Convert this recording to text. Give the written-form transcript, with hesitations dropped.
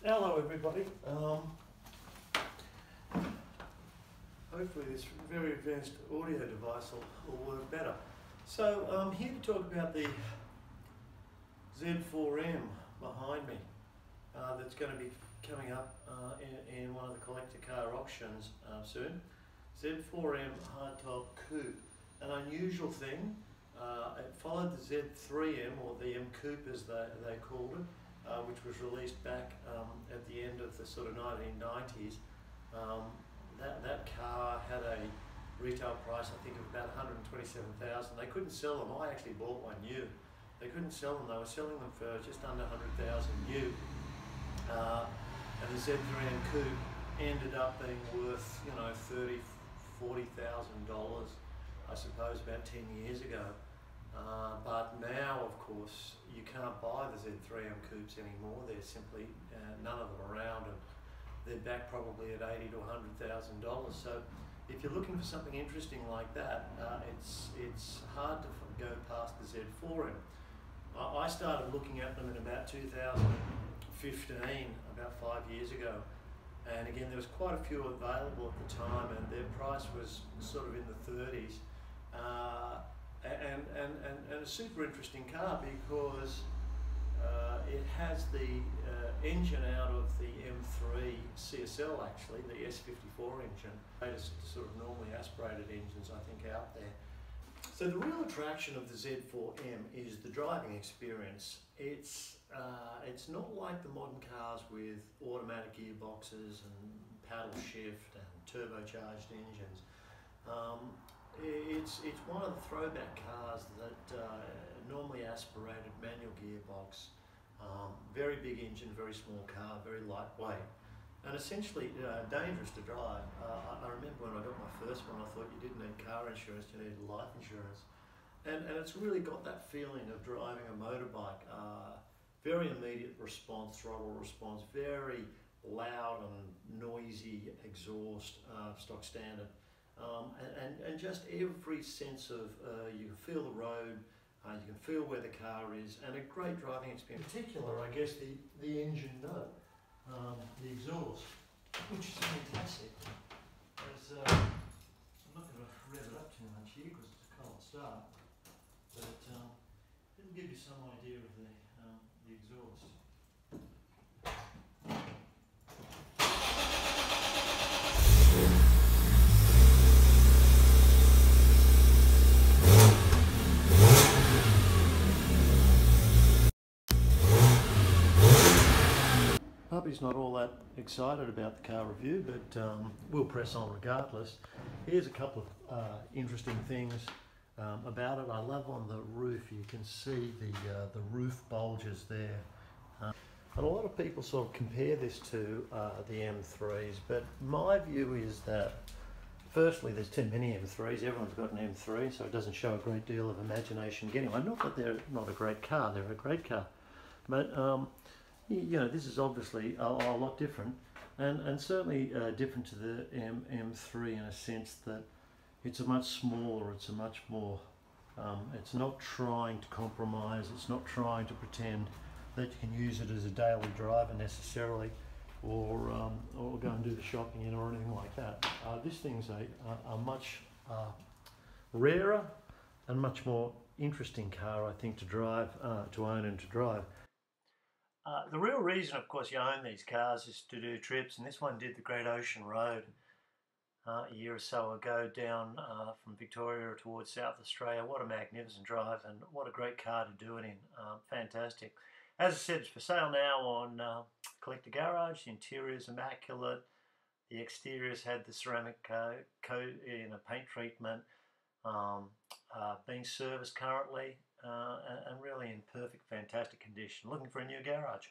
Hello everybody. Hopefully this very advanced audio device will work better. So I'm here to talk about the Z4M behind me that's going to be coming up in one of the collector car auctions soon. Z4M hardtop coupe, an unusual thing. It followed the Z3M, or the M Coupe as they called it, which was released back at the end of the sort of 1990s. That car had a retail price, I think, of about $127,000. They couldn't sell them. I actually bought one new. They couldn't sell them. They were selling them for just under $100,000 new. And the Z3M Coupe ended up being worth, you know, $30,000, $40,000, I suppose, about 10 years ago. But now, of course, you can't buy the Z3M Coupes anymore. There's simply none of them around, and they're back probably at $80,000 to $100,000. So if you're looking for something interesting like that, it's hard to go past the Z4M. I started looking at them in about 2015, about 5 years ago. And again, there was quite a few available at the time, and their price was sort of in the 30s. And a super interesting car, because it has the engine out of the M3 CSL, actually, the S54 engine. Latest sort of normally aspirated engines, I think, out there. So the real attraction of the Z4M is the driving experience. It's not like the modern cars with automatic gearboxes and paddle shift and turbocharged engines. It's one of the throwback cars that normally aspirated manual gearbox, very big engine, very small car, very lightweight, and essentially dangerous to drive. I remember when I got my first one, I thought you didn't need car insurance, you needed life insurance. And it's really got that feeling of driving a motorbike. Very immediate response, throttle response, very loud and noisy exhaust, stock standard. And just every sense of, you can feel the road, you can feel where the car is, and a great driving experience. In particular, I guess, the engine note, the exhaust, which is fantastic. As, I'm not going to rev it up too much here because it's a cold start, but it'll give you some idea of the exhaust. Puppy's not all that excited about the car review, but we'll press on regardless. Here's a couple of interesting things about it. I love on the roof, you can see the roof bulges there. And a lot of people sort of compare this to the M3s, but my view is that firstly, there's too many M3s. Everyone's got an M3, so it doesn't show a great deal of imagination getting one. Not that they're not a great car, they're a great car. But you know, this is obviously a lot different, and certainly different to the M3 in a sense that it's a much smaller, it's a much more, it's not trying to compromise, it's not trying to pretend that you can use it as a daily driver necessarily, or go and do the shopping in or anything like that. This thing's a much rarer and much more interesting car, I think, to drive, to own and to drive. The real reason, of course, you own these cars is to do trips, and this one did the Great Ocean Road a year or so ago down from Victoria towards South Australia. What a magnificent drive, and what a great car to do it in. Fantastic. As I said, it's for sale now on Collector Garage. The interior is immaculate. The exterior's had the ceramic coat in a paint treatment, being serviced currently, and really in perfect, fantastic condition. Looking for a new garage.